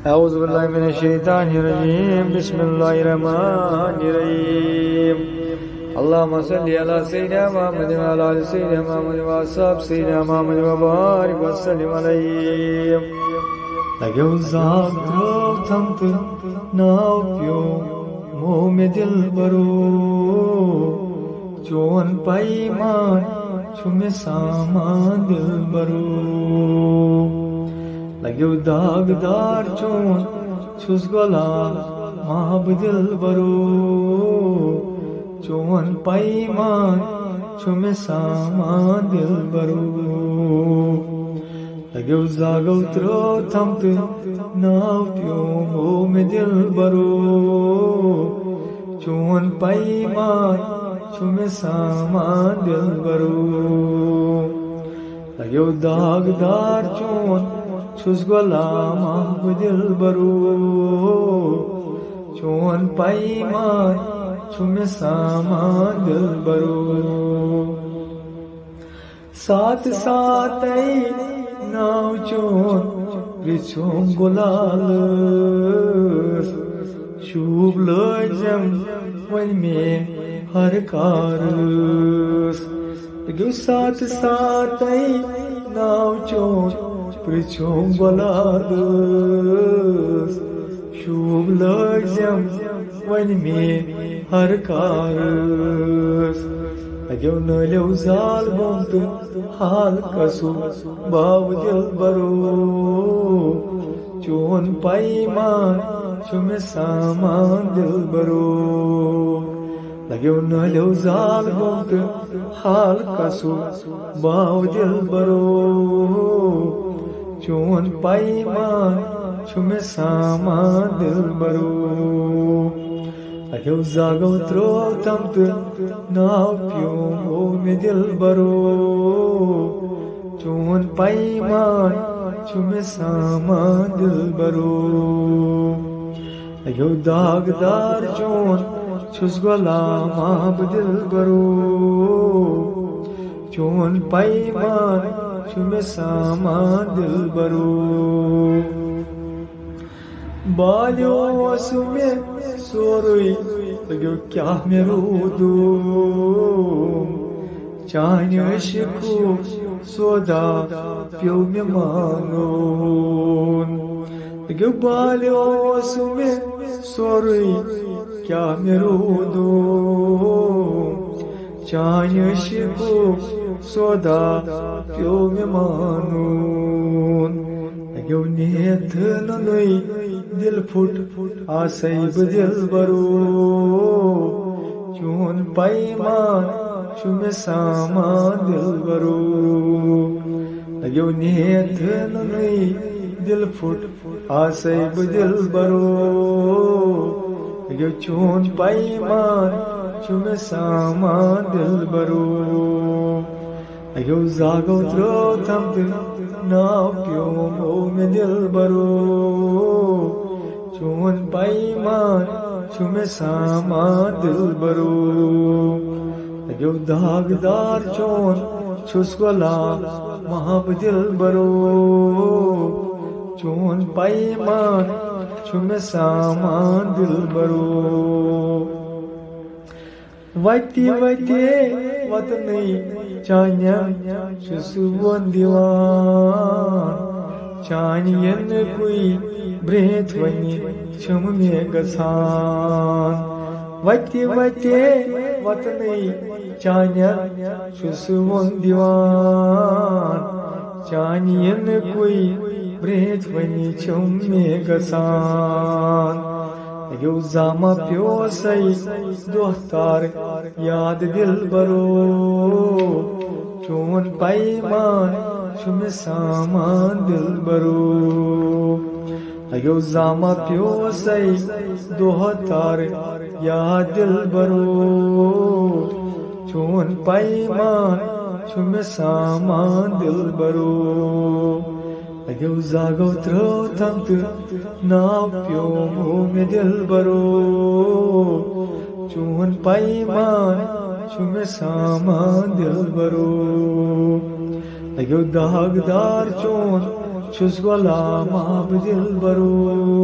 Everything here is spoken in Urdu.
أعوذ بالله من الشيطان الرجيم بسم الله الرحمن الرحيم اللهم صل على سيدنا محمد وعلى آل سيدنا محمد وأصحاب سيدنا محمد وبارك وسلم عليه لگیو زاگ تھمت ناو پیو موہ میں دل برو چون پیمان چھمے سامان دل برو لگیو داغدار چون چھس گلا مہب دل برو چون پیمان چھمے سامان دل برو لگیو زاگو ترو تھمت ناو پیو موہ میں دل برو چون پیمان چھمے سامان دل برو لگیو داغدار چون چھس گلا مہب دل برو چون پیمان چھمے سامان دل برو سات سات ناو چون رچھوم گلالس شوب لجم ون میں ہر کارس لگیو سات سات ناو چون رچھوم گلالس شوب لجم ون میں ہر کارس لگیو نلیو زال بومت حال کسو باو دل برو چون پیمان چھمے سامان دل برو لگیو نلیو زال بومت حال کسو باو دل برو چون پیمان چھمے سامان دل برو لگیو زاگو ترو تھمت ناو پیو موہ میں دل برو چون پیمان چھمے سامان دل برو لگیو داغدار چون چھس گلا مہب دل برو چون پیمان چھمے سامان دل برو بالیو اسمے سوروی لگیو کیا میں رودوم چانہِ عشقو سودا پیو میں مانون لگیو بالیو اسمے سوروی کیا میں رودوم چانہِ عشقو سودا پیو میں مانون لگیو نیت ننوی دل پھٹ آسیب دل برو چون پیمان چھمے سامان دل برو لگیو نیت ننوی دل پھٹ آسیب دل برو لگیو چون پیمان چھمے سامان دل برو لگیو زاگو ترو تھمت ناو پیو موہ میں دل برو چون پیمان چھمے سامان دل برو لگیو داغدار چون چھس گلا مہب دل برو چون پیمان چھمے سامان دل برو وتی وتی وطنی چانیا چھس ون دیوان چانین کوئی بریت ونی چھم میں گژھان وتی وتی وطنی چانیا چھس ون دیوان چانین کوئی بریت ونی چھم میں گژھان لگیو زامہ پیو سی دوہتار یاد دل برو چون پیمان چھمے سامان دل برو لگیو زامہ پیو سی دوہتار یاد دل برو چون پیمان چھمے سامان دل برو لگیو زاگو ترو تھمت ناو پیو موہ میں دل برو چون پیمان چھمے سامان دل برو لگیو داغدار چون چھس غلام عبد البرو